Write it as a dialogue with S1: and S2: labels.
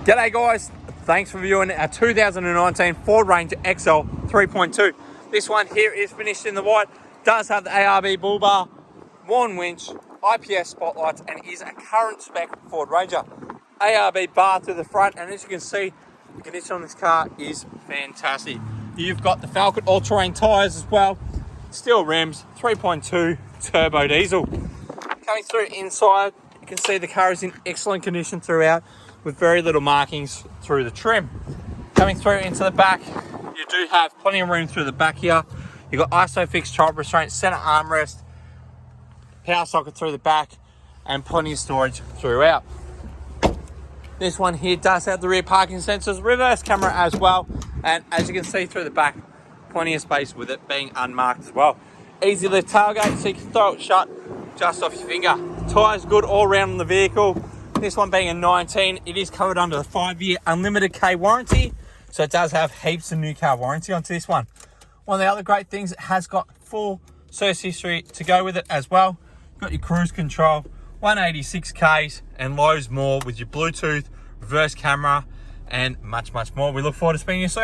S1: G'day guys, thanks for viewing our 2019 Ford Ranger XL 3.2. This one here is finished in the white, does have the ARB bull bar, worn winch, IPS spotlights, and is a current spec Ford Ranger. ARB bar to the front, and as you can see, the condition on this car is fantastic. You've got the Falcon all-terrain tyres as well, steel rims, 3.2 turbo diesel. Coming through inside, you can see the car is in excellent condition throughout, with very little markings through the trim. Coming through into the back, you do have plenty of room through the back here. You've got ISOFIX child restraint, center armrest, power socket through the back, and plenty of storage throughout. This one here does have the rear parking sensors, reverse camera as well, and as you can see through the back, plenty of space with it being unmarked as well. Easy lift tailgate, so you can throw it shut just off your finger. Tyres good all around on the vehicle. This one being a 19, it is covered under the 5-year unlimited K warranty, so it does have heaps of new car warranty onto this one. One of the other great things, it has got full service history to go with it as well. Got your cruise control, 186 Ks, and loads more with your Bluetooth, reverse camera, and much more. We look forward to speaking to you soon.